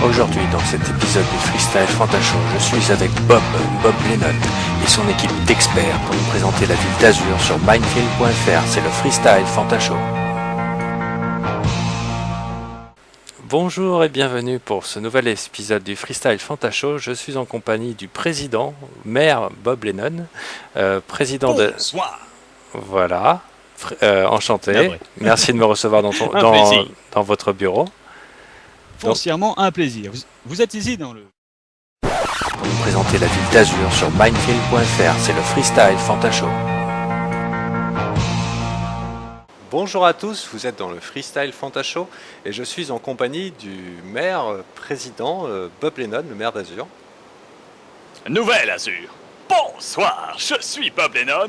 Aujourd'hui, dans cet épisode du Freestyle Fantashow, je suis avec Bob Lennon et son équipe d'experts pour nous présenter la ville d'Azur sur Minefield.fr. C'est le Freestyle Fantashow. Bonjour et bienvenue pour ce nouvel épisode du Freestyle Fantashow. Je suis en compagnie du président, maire Bob Lennon, président de... Bonsoir. Voilà, enchanté. Merci de me recevoir dans votre bureau. Foncièrement un plaisir. Vous êtes ici dans le... Pour nous présenter la ville d'Azur sur Minefield.fr, c'est le Freestyle Fantashow. Bonjour à tous, vous êtes dans le Freestyle Fantashow et je suis en compagnie du maire président Bob Lennon, le maire d'Azur. Nouvelle Azur. Bonsoir, je suis Bob Lennon.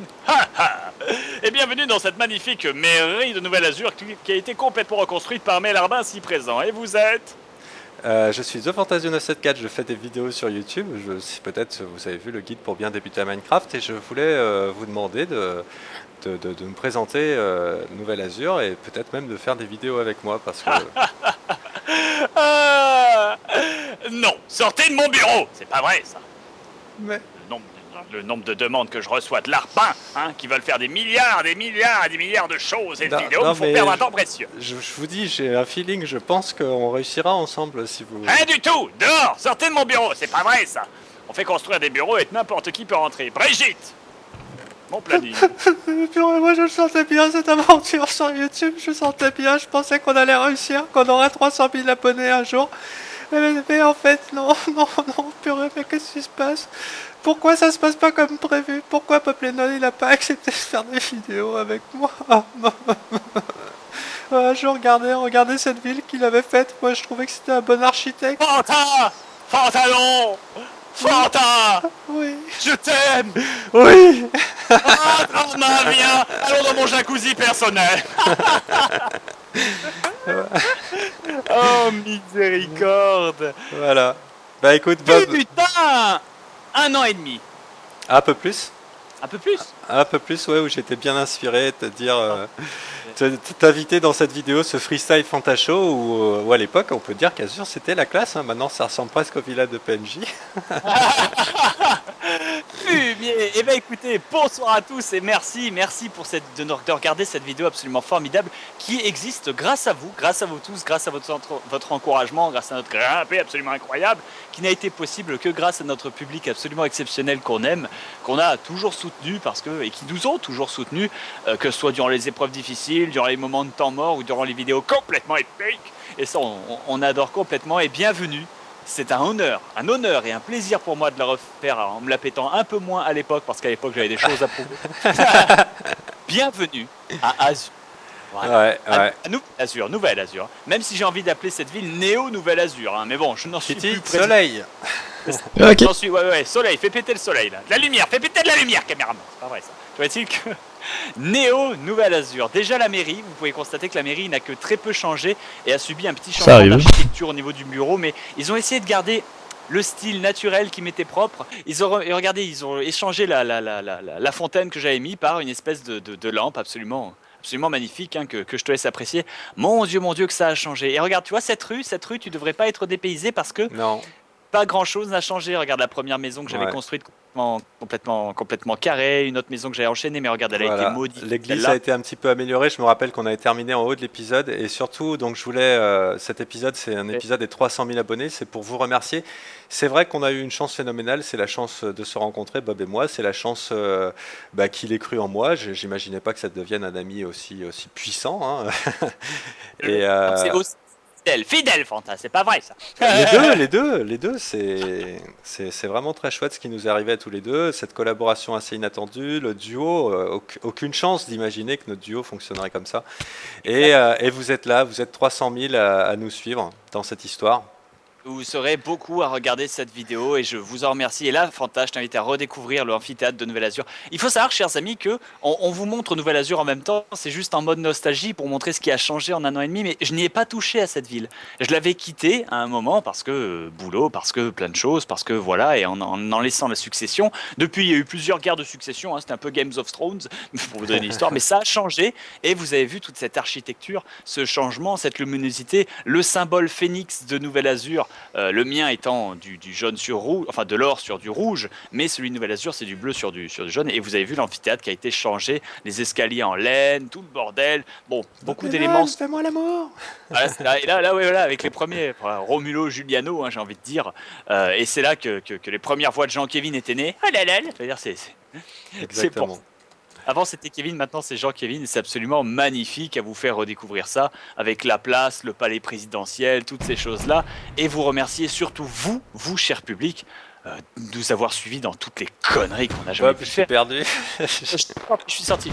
Et bienvenue dans cette magnifique mairie de Nouvelle Azur qui a été complètement reconstruite par Mel Arbin si présent. Et vous êtes Je suis TheFantasio974, je fais des vidéos sur YouTube. Peut-être vous avez vu le guide pour bien débuter à Minecraft et je voulais vous demander de me présenter Nouvelle Azur et peut-être même de faire des vidéos avec moi parce que... Non, sortez de mon bureau. C'est pas vrai ça. Mais... Le nombre de demandes que je reçois de l'ARPin, qui veulent faire des milliards de choses et de vidéos, me font perdre un temps précieux. Je vous dis, j'ai un feeling, je pense qu'on réussira ensemble si vous... Rien du tout. Dehors, sortez de mon bureau. C'est pas vrai ça. On fait construire des bureaux et n'importe qui peut rentrer. Brigitte, mon planning. Moi je le sentais bien cette aventure sur YouTube, je sentais bien, je pensais qu'on allait réussir, qu'on aurait 300 000 abonnés un jour. Mais en fait, non, purée, mais qu'est-ce qui se passe? Pourquoi ça se passe pas comme prévu? Pourquoi Bob Lennon il a pas accepté de faire des vidéos avec moi? Je regardais cette ville qu'il avait faite, moi je trouvais que c'était un bon architecte. Fantalon, oui. Je t'aime. Oui. Viens, allons dans mon jacuzzi personnel. Oh, miséricorde. Voilà. Bah écoute, Bob... Putain, 1 an et demi. Un peu plus. Un peu plus. Un peu plus, ouais, où j'étais bien inspiré, t'inviter dans cette vidéo, ce Freestyle Fantashow, où à l'époque, on peut dire qu'Azur c'était la classe, hein. Maintenant ça ressemble presque au village de PNJ. Fumier. Eh bien écoutez, bonsoir à tous et merci de regarder cette vidéo absolument formidable qui existe grâce à vous tous, grâce à votre encouragement, grâce à notre grimpée absolument incroyable, qui n'a été possible que grâce à notre public absolument exceptionnel qu'on aime, qu'on a toujours soutenu et qui nous ont toujours soutenus, que ce soit durant les épreuves difficiles, durant les moments de temps mort ou durant les vidéos complètement épiques. Et ça, on adore complètement et bienvenue. C'est un honneur et un plaisir pour moi de le refaire en me la pétant un peu moins à l'époque, parce qu'à l'époque j'avais des choses à prouver. Bienvenue à Azur. Voilà. Ouais. À Nouvelle Azur. Même si j'ai envie d'appeler cette ville Néo Nouvelle Azur, mais bon, je n'en suis plus près. Soleil. Okay. J'en suis, ouais, soleil, fais péter le soleil là. De la lumière, fais péter de la lumière, caméraman. C'est pas vrai ça. Tu vois-t-il que Néo Nouvelle Azur. Déjà la mairie, vous pouvez constater que la mairie n'a que très peu changé et a subi un petit changement d'architecture au niveau du bureau, mais ils ont essayé de garder le style naturel qui m'était propre. Ils ont échangé la fontaine que j'avais mis par une espèce de lampe absolument magnifique, que je te laisse apprécier. Mon Dieu que ça a changé. Et regarde, tu vois cette rue, tu devrais pas être dépaysé parce que non. Pas grand chose n'a changé. Regarde la première maison que j'avais construite complètement carrée, une autre maison que j'avais enchaînée, mais regarde, elle a été maudite. L'église a été un petit peu améliorée. Je me rappelle qu'on avait terminé en haut de l'épisode et surtout, donc je voulais, cet épisode, c'est un épisode des 300 000 abonnés, c'est pour vous remercier. C'est vrai qu'on a eu une chance phénoménale, c'est la chance de se rencontrer, Bob et moi, c'est la chance qu'il ait cru en moi. J'imaginais pas que ça devienne un ami aussi puissant. Hein. Et c'est aussi fidèle, Fanta, c'est pas vrai ça. Les deux, c'est vraiment très chouette ce qui nous est arrivé à tous les deux, cette collaboration assez inattendue, le duo, aucune chance d'imaginer que notre duo fonctionnerait comme ça. Et vous êtes là, vous êtes 300 000 à nous suivre dans cette histoire. Vous serez beaucoup à regarder cette vidéo et je vous en remercie. Et là, Fanta, je t'invite à redécouvrir le amphithéâtre de Nouvelle Azur. Il faut savoir, chers amis, que on vous montre Nouvelle Azur en même temps. C'est juste en mode nostalgie pour montrer ce qui a changé en 1 an et demi. Mais je n'y ai pas touché à cette ville. Je l'avais quittée à un moment parce que boulot, parce que plein de choses, parce que voilà, et en laissant la succession. Depuis, il y a eu plusieurs guerres de succession. C'était un peu Games of Thrones, pour vous donner l'histoire. Mais ça a changé. Et vous avez vu toute cette architecture, ce changement, cette luminosité, le symbole phénix de Nouvelle Azur. le mien étant du jaune sur rouge, enfin de l'or sur du rouge, mais celui de Nouvelle Azur c'est du bleu sur du jaune. Et vous avez vu l'amphithéâtre qui a été changé, les escaliers en laine, tout le bordel. Bon, beaucoup d'éléments. Fais-moi l'amour. Voilà, et là, ouais, voilà, avec les premiers, voilà, Romulo, Giuliano, hein, j'ai envie de dire. Et c'est là que les premières voix de Jean-Kévin étaient nées. Oh là là, c'est-à-dire, c'est Exactement. pour. Avant c'était Kevin, maintenant c'est Jean-Kévin. Et c'est absolument magnifique à vous faire redécouvrir ça avec la place, le palais présidentiel, toutes ces choses-là. Et vous remercier surtout vous, cher public, de nous avoir suivis dans toutes les conneries qu'on a jamais Ouais, pu je suis faire. perdu. Je suis sorti.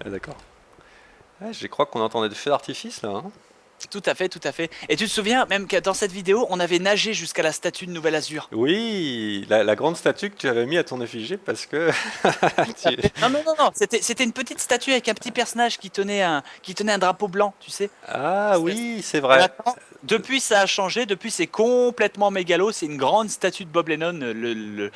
Ah, d'accord. Ouais, je crois qu'on entendait des feux d'artifice là. Hein. Tout à fait. Et tu te souviens même que dans cette vidéo, on avait nagé jusqu'à la statue de Nouvelle Azur. Oui, la grande statue que tu avais mis à ton effigie parce que Non. C'était une petite statue avec un petit personnage qui tenait un drapeau blanc, tu sais. Ah oui, c'est Et vrai. maintenant, depuis ça a changé, depuis c'est complètement mégalo, c'est une grande statue de Bob Lennon, le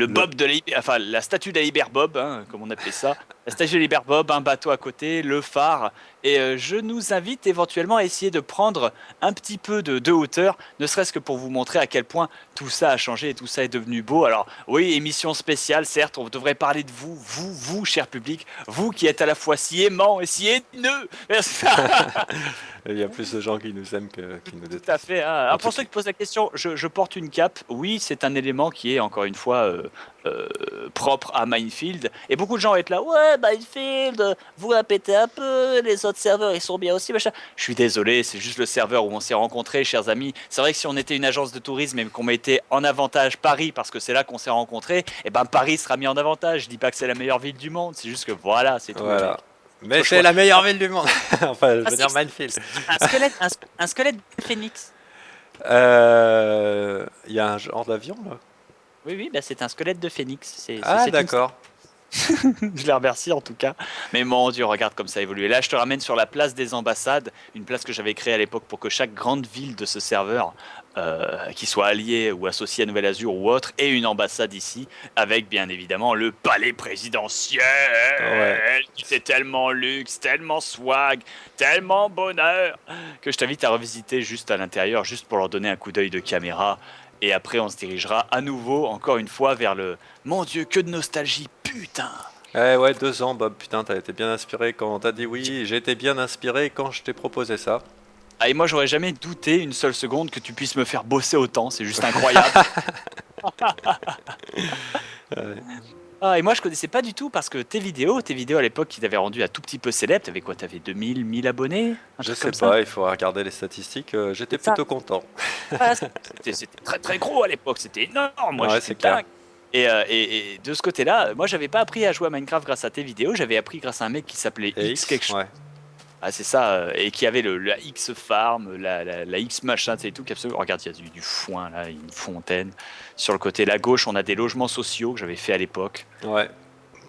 Bob de enfin la statue de la Liber Bob, hein, comme on appelait ça. La statue de la Liber Bob, un bateau à côté, le phare. Et je nous invite éventuellement à essayer de prendre un petit peu de hauteur, ne serait-ce que pour vous montrer à quel point tout ça a changé et tout ça est devenu beau. Alors oui, émission spéciale, certes, on devrait parler de vous, cher public, vous qui êtes à la fois si aimant et si haineux. Il y a plus de gens qui nous aiment que qui nous détestent. Tout à fait. Hein. Alors, pour ceux qui posent la question, je porte une cape. Oui, c'est un élément qui est encore une fois propre à Minefield. Et beaucoup de gens vont être là. Ouais, Minefield, vous répétez un peu. Les autres serveurs, ils sont bien aussi. Machin. Je suis désolé, c'est juste le serveur où on s'est rencontrés, chers amis. C'est vrai que si on était une agence de tourisme et qu'on mettait en avantage Paris parce que c'est là qu'on s'est rencontrés, et ben Paris sera mis en avantage. Je dis pas que c'est la meilleure ville du monde. C'est juste que voilà, c'est tout. Voilà. Mais c'est la meilleure ville du monde. Enfin, je veux dire Minefield. Un squelette de phénix. Il y a un genre d'avion là. Oui, bah, c'est un squelette de phénix. Ah c'est d'accord. Je les remercie en tout cas. Mais mon Dieu, regarde comme ça a évolué. Là, je te ramène sur la place des ambassades, une place que j'avais créée à l'époque pour que chaque grande ville de ce serveur, qui soit alliée ou associée à Nouvelle Azur ou autre, ait une ambassade ici, avec bien évidemment le palais présidentiel. Ouais. C'est tellement luxe, tellement swag, tellement bonheur, que je t'invite à revisiter juste à l'intérieur, juste pour leur donner un coup d'œil de caméra. Et après, on se dirigera à nouveau, encore une fois, vers le... Mon Dieu, que de nostalgie, putain! Ouais, 2 ans, Bob. Putain, t'as été bien inspiré quand t'as dit oui. J'ai été bien inspiré quand je t'ai proposé ça. Ah, et moi, j'aurais jamais douté une seule seconde que tu puisses me faire bosser autant. C'est juste incroyable. Ouais. Ah, et moi, je connaissais pas du tout parce que tes vidéos à l'époque qui t'avaient rendu un tout petit peu célèbre, t'avais quoi? T'avais 1000 abonnés? Un Je truc sais comme pas, ça. il faut regarder les statistiques. J'étais C'est ça. plutôt content. Ah, c'était très très gros à l'époque, c'était énorme. Moi, Ouais, j'étais c'est clair. dingue. Et de ce côté-là, moi, j'avais pas appris à jouer à Minecraft grâce à tes vidéos, j'avais appris grâce à un mec qui s'appelait Et X quelque chose. ouais. Ah, c'est ça, et qui avait la X farm, la X machin, tu sais, et tout. Absolument. Regarde, il y a du foin là, une fontaine. Sur le côté, la gauche, on a des logements sociaux que j'avais fait à l'époque. Ouais.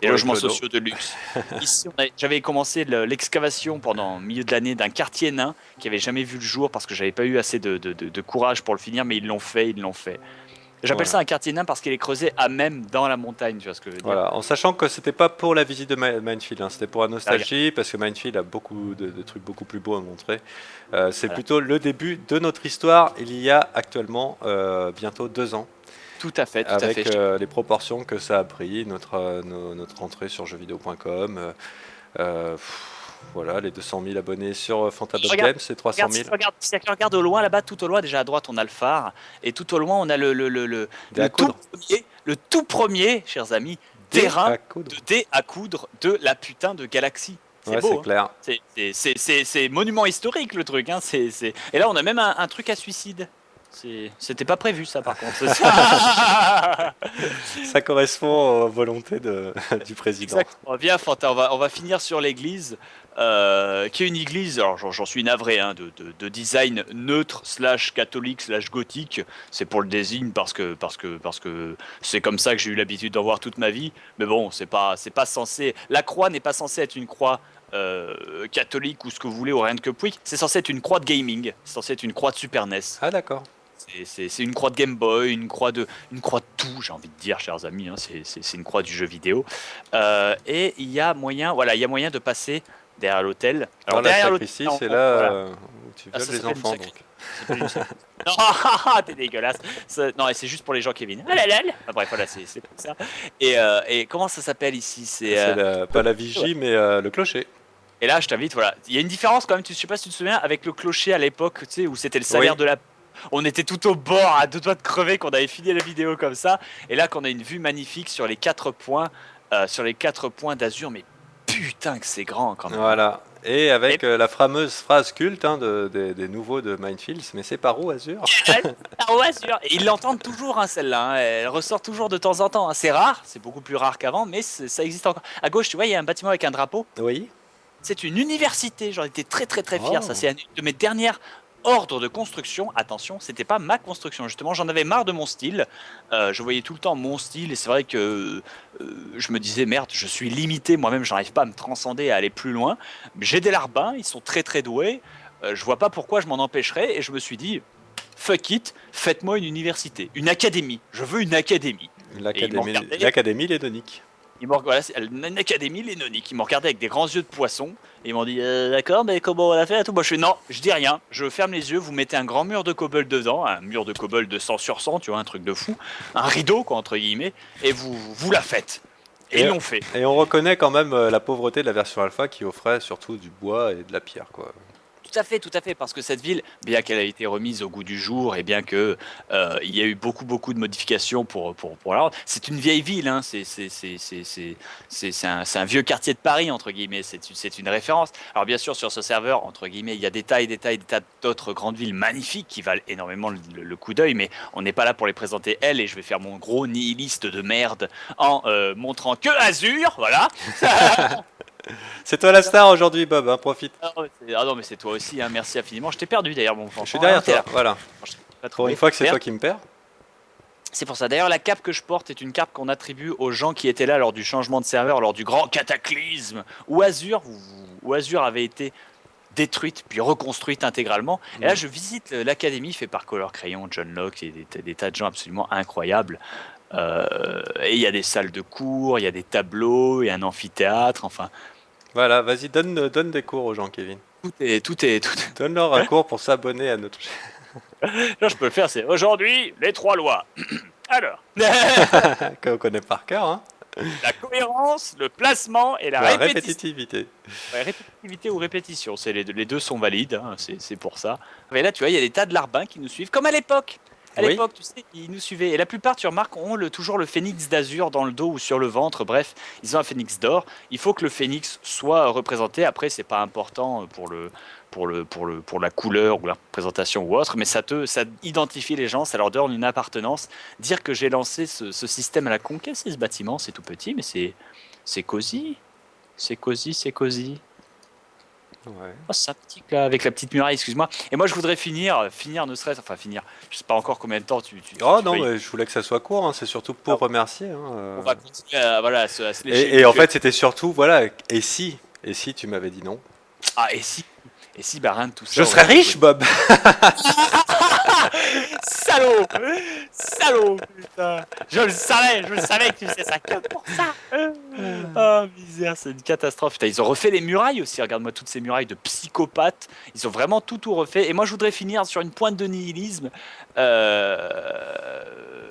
Des Pour logements les clodos. sociaux de luxe. Ici, j'avais commencé l'excavation pendant le milieu de l'année d'un quartier nain qui avait jamais vu le jour parce que j'avais pas eu assez de courage pour le finir, mais ils l'ont fait. J'appelle Voilà. ça un quartier nain parce qu'il est creusé à même dans la montagne, tu vois ce que je veux dire. Voilà, en sachant que c'était pas pour la visite de Minefield, hein, c'était pour la nostalgie, parce que Minefield a beaucoup de trucs beaucoup plus beaux à montrer. C'est Voilà. plutôt le début de notre histoire, il y a actuellement bientôt 2 ans, Tout à fait, tout à avec fait. les proportions que ça a pris, notre entrée sur jeuxvideo.com, voilà, les 200 000 abonnés sur Fantabot Regarde, Games, c'est 300 000. Regarde au loin là-bas, tout au loin, déjà à droite on a le phare, et tout au loin on a Des à coudre. le tout premier, chers amis, Des terrain à coudre. de dés à coudre de la putain de galaxie. C'est Ouais, beau, c'est hein. clair. C'est monument historique le truc. Hein. Et là, on a même un truc à suicide. C'était pas prévu ça par contre. Ça correspond aux volontés du président. Exactement. Viens Fanta, on va finir sur l'église. Qui est une église, alors j'en suis navré, hein, de design neutre / catholique / gothique. C'est pour le désigne parce que c'est comme ça que j'ai eu l'habitude d'en voir toute ma vie. Mais bon, c'est pas censé. La croix n'est pas censée être une croix catholique ou ce que vous voulez ou rien de que puis. C'est censé être une croix de gaming. C'est censé être une croix de Super NES. Ah d'accord. C'est une croix de Game Boy, une croix de tout, j'ai envie de dire, chers amis. Hein, c'est une croix du jeu vidéo. Et il y a moyen de passer derrière l'hôtel. Alors, la derrière sacristie, l'hôtel, c'est voilà. là où tu Ah, violes ça les s'appelle une enfants. sacristie. Donc. Ça s'appelle une sacristie. Non, t'es dégueulasse. Non, et c'est juste pour les gens Kevin. Ah là là là. Ah, bref, voilà, c'est comme ça. Et comment ça s'appelle ici? C'est pas la vigie, mais le clocher. Et là, je t'invite, voilà. Il y a une différence quand même, je sais pas si tu te souviens, avec le clocher à l'époque, tu sais, où c'était le salaire Oui. de la... On était tout au bord, à deux doigts de crever, qu'on avait fini la vidéo comme ça. Et là, qu'on a une vue magnifique sur les 4 points, d'Azur, mais putain que c'est grand quand même. Voilà. Et avec la fameuse phrase culte des nouveaux de Minefields, mais c'est par où Azur? Azur. Et ils l'entendent toujours, hein, celle-là. Hein. Elle ressort toujours de temps en temps. Hein. C'est rare, c'est beaucoup plus rare qu'avant, mais ça existe encore. À gauche, tu vois, il y a un bâtiment avec un drapeau. Oui. C'est une université, j'en étais très très très fier. Oh. Ça, c'est une de mes dernières ordres de construction. Attention, c'était pas ma construction, justement, j'en avais marre de mon style. Je voyais tout le temps mon style et c'est vrai que je me disais merde, je suis limité moi-même, j'arrive pas à me transcender, à aller plus loin. J'ai des larbins, ils sont très très doués. Je vois pas pourquoi je m'en empêcherais et je me suis dit fuck it, faites-moi une université, une académie. Je veux une académie. L'académie lédonique. Voilà, c'est une académie lénonique. Ils m'ont regardé avec des grands yeux de poisson et ils m'ont dit d'accord, mais comment on l'a fait et tout. Moi je fais non, je dis rien, je ferme les yeux, vous mettez un grand mur de cobble dedans, un mur de cobble de 100 sur 100, tu vois, un truc de fou, un rideau quoi entre guillemets, et vous la faites. Et ils l'ont fait. Et on reconnaît quand même la pauvreté de la version alpha qui offrait surtout du bois et de la pierre, quoi. Tout à fait, parce que cette ville, bien qu'elle ait été remise au goût du jour et bien que il y a eu beaucoup de modifications pour la rendre, c'est une vieille ville, hein, c'est un vieux quartier de Paris entre guillemets, c'est une référence. Alors bien sûr sur ce serveur entre guillemets, il y a des tas d'autres grandes villes magnifiques qui valent énormément le coup d'œil, mais on n'est pas là pour les présenter elles et je vais faire mon gros nihiliste de merde en montrant que Azur, voilà. C'est toi la star aujourd'hui, Bob, hein, profite. Ah non, mais c'est toi aussi, hein, merci infiniment. Je t'ai perdu d'ailleurs, mon enfant. Je suis derrière toi, Là. voilà. Pour une fois que c'est toi qui me perds. C'est pour ça. D'ailleurs, la cape que je porte est une cape qu'on attribue aux gens qui étaient là lors du changement de serveur, lors du grand cataclysme, où Azur avait été détruite puis reconstruite intégralement. Et là, je visite l'académie fait par Color Crayon, John Locke et des tas de gens absolument incroyables. Et il y a des salles de cours, il y a des tableaux, il y a un amphithéâtre, enfin... Voilà, vas-y, donne des cours aux gens, Kevin. Tout est... Donne-leur un cours pour s'abonner à notre chaîne. Là, je peux le faire, c'est aujourd'hui, les 3 lois. Alors, qu'on connaît par cœur, hein. La cohérence, le placement et la répétitivité. Ouais, répétitivité ou répétition, les deux sont valides, hein, c'est pour ça. Mais là, tu vois, il y a des tas de larbins qui nous suivent, comme à l'époque. À l'époque, tu sais, ils nous suivaient. Et la plupart, tu remarques, ont toujours le phénix d'azur dans le dos ou sur le ventre. Bref, ils ont un phénix d'or. Il faut que le phénix soit représenté. Après, c'est pas important pour la couleur ou la représentation ou autre, mais ça identifie les gens, ça leur donne une appartenance. Dire que j'ai lancé ce système à la con, c'est ce bâtiment, c'est tout petit, mais c'est cosy. C'est cosy. Ouais. Oh, c'est sympathique là, avec la petite muraille, excuse-moi. Et moi je voudrais finir ne serait-ce, je sais pas encore combien de temps tu non, mais je voulais que ça soit court, hein, c'est surtout pour remercier. On va continuer à se lécher. Et en fait, c'était surtout, voilà, et si tu m'avais dit non? Ah, et si rien de tout ça. Je serais riche, Bob. Salaud, putain. Je le savais que tu faisais ça que pour ça. Oh misère, c'est une catastrophe. Putain, ils ont refait les murailles aussi, regarde-moi toutes ces murailles de psychopathes. Ils ont vraiment tout refait. Et moi je voudrais finir sur une pointe de nihilisme.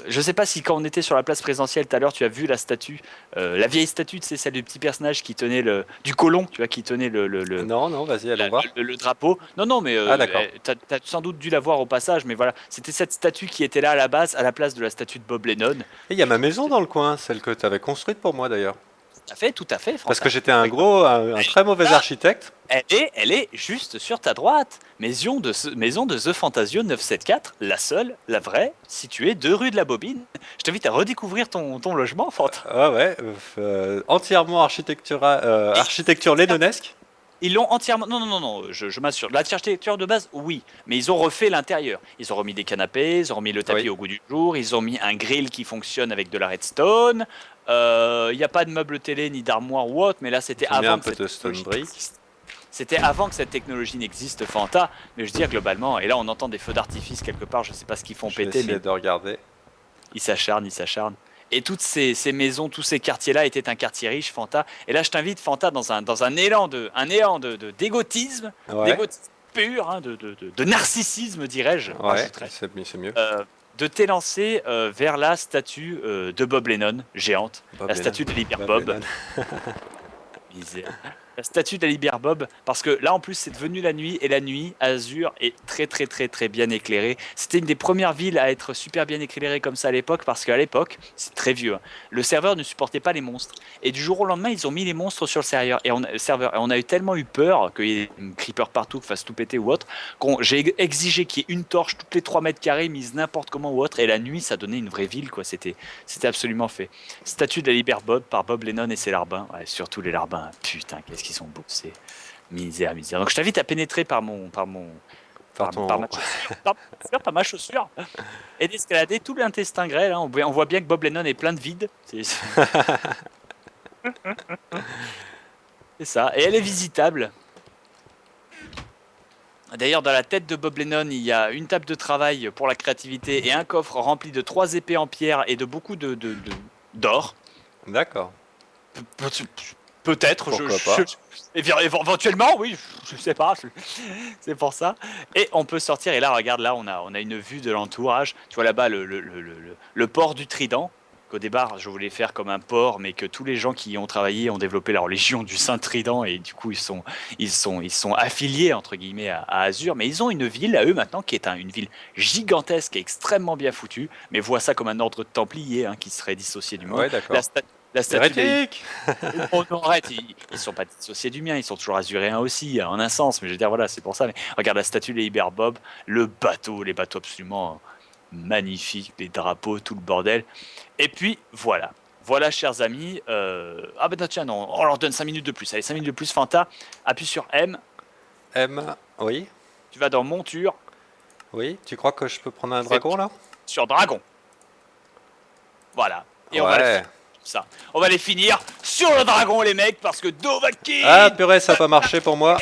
Je sais pas si quand on était sur la place présidentielle tout à l'heure, tu as vu la statue, la vieille statue, c'est celle du petit personnage qui tenait du colon, tu vois, qui tenait le Non, vas-y, allons voir. Le drapeau. Non, mais d'accord. t'as sans doute dû la voir au passage, mais voilà, c'était cette statue qui était là à la base, à la place de la statue de Bob Lennon. Et il y a ma maison dans le coin, celle que tu avais construite pour moi d'ailleurs. Tout à fait, parce que j'étais un très mauvais architecte. Elle est juste sur ta droite. Maison de The Fantasio 974, la seule, la vraie, située 2 rue de la Bobine. Je t'invite à redécouvrir ton logement, Fanta. Ah ouais, entièrement architecture lennonesque. Ils l'ont entièrement... Non, je m'assure. L'architecture de base, oui. Mais ils ont refait l'intérieur. Ils ont remis des canapés, ils ont remis le tapis au goût du jour, ils ont mis un grill qui fonctionne avec de la redstone. Il n'y a pas de meuble télé ni d'armoire ou autre, mais là c'était avant que cette technologie n'existe. C'était avant que cette technologie n'existe, Fanta. Mais je veux dire globalement, et là on entend des feux d'artifice quelque part, je sais pas ce qu'ils font péter, mais de regarder. Ils s'acharnent. Et toutes ces maisons, tous ces quartiers-là étaient un quartier riche, Fanta. Et là, je t'invite, Fanta, dans un élan d'égotisme, Ouais, d'égotisme pur, hein, de narcissisme, dirais-je, ouais, rajouterais, c'est mieux. de t'élancer vers la statue de Bob Lennon, géante, Bob la Lennon. statue de Libère Bob Bob. Lennon. Misère. La statue de la Libère Bob, parce que là en plus c'est devenu la nuit, et la nuit, Azur est très très très très bien éclairée. C'était une des premières villes à être super bien éclairée comme ça à l'époque, parce qu'à l'époque, c'est très vieux, hein, le serveur ne supportait pas les monstres. Et du jour au lendemain, ils ont mis les monstres sur le serveur, et on a eu tellement eu peur qu'il y ait une creeper partout, qui fasse tout péter ou autre, j'ai exigé qu'il y ait une torche toutes les 3 mètres carrés mise n'importe comment ou autre, et la nuit ça donnait une vraie ville, quoi. C'était absolument fait. Statue de la Libère Bob par Bob Lennon et ses larbins. Ouais, surtout les larbins. Putain, qu'est-ce qu'ils sont beaux. C'est misère. Donc je t'invite à pénétrer par ma chaussure, par ma chaussure, et d'escalader tout l'intestin grêle. Hein. On voit bien que Bob Lennon est plein de vide. C'est ça. Et elle est visitable. D'ailleurs, dans la tête de Bob Lennon, il y a une table de travail pour la créativité et un coffre rempli de 3 épées en pierre et de beaucoup d'or. D'accord. Peut-être. Pourquoi pas. Éventuellement, oui, je sais pas. C'est pour ça. Et on peut sortir. Et là, regarde, là, on a une vue de l'entourage. Tu vois là-bas le port du Trident. Qu'au départ, je voulais faire comme un port, mais que tous les gens qui y ont travaillé ont développé leur légion du Saint-Trident et du coup, ils sont affiliés entre guillemets à Azur. Mais ils ont une ville à eux maintenant qui est une ville gigantesque et extrêmement bien foutue. Mais vois ça comme un ordre de Templiers hein, qui serait dissocié du monde. Ouais, d'accord. La statue Hérétique. Oh non, arrête, ils sont pas dissociés du mien, ils sont toujours azuréens aussi, en un sens, mais je veux dire, voilà, c'est pour ça. Mais regarde la statue de Libère Bob, les bateaux absolument magnifiques, les drapeaux, tout le bordel. Et puis, voilà. Voilà, chers amis. Ah ben non, tiens, non, on leur donne 5 minutes de plus. Allez, 5 minutes de plus, Fanta. Appuie sur M, M, oui, tu vas dans Monture, oui. Tu crois que je peux prendre un dragon là? sur Dragon. Voilà. Et on va Ouais. ça. On va les finir sur le dragon, les mecs, parce que Dovahkiin. Ah purée, ça a pas marché pour moi.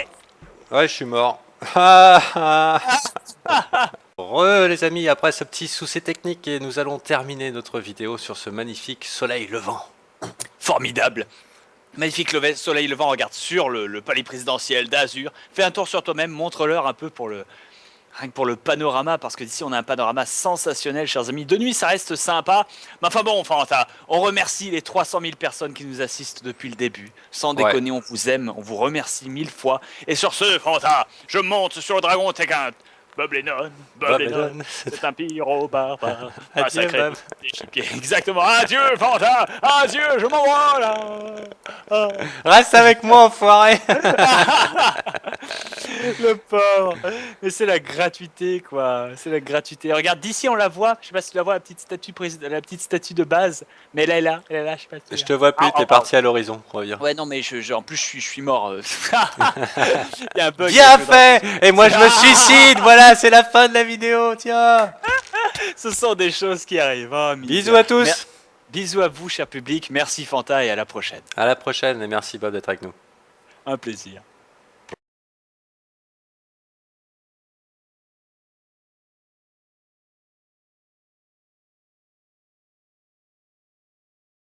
Ouais, je suis mort. Ah, ah. Les amis, après ce petit souci technique, et nous allons terminer notre vidéo sur ce magnifique soleil levant. Formidable. Magnifique soleil levant, regarde sur le palais présidentiel d'Azur. Fais un tour sur toi-même, montre-leur un peu rien que pour le panorama, parce que d'ici on a un panorama sensationnel, chers amis. De nuit, ça reste sympa. Mais enfin bon, on remercie les 300 000 personnes qui nous assistent depuis le début. Sans déconner, on vous aime, on vous remercie 1000 fois. Et sur ce, Fanta, je monte sur le dragon Tequin. Bob Lennon, c'est un pyro-barbare. Adieu, Bob. Exactement. Adieu, Fanta. Adieu, je m'en vais là. Ah. Reste avec moi, enfoiré. Le pauvre. Mais c'est la gratuité, quoi. C'est la gratuité. Regarde, d'ici, on la voit. Je sais pas si tu la vois, la petite statue de base. Mais elle est là. Je sais pas si tu Je l'as. te vois plus, t'es parti à l'horizon. Reviens. Ouais, non, mais en plus, je suis mort. Il y a un bug. Bien fait. Et moi, je me suicide. Voilà, c'est la fin de la vidéo. Tiens. Ce sont des choses qui arrivent. Oh, Bisous à tous. Bisous à vous, cher public. Merci, Fanta, et à la prochaine. À la prochaine et merci Bob d'être avec nous. Un plaisir.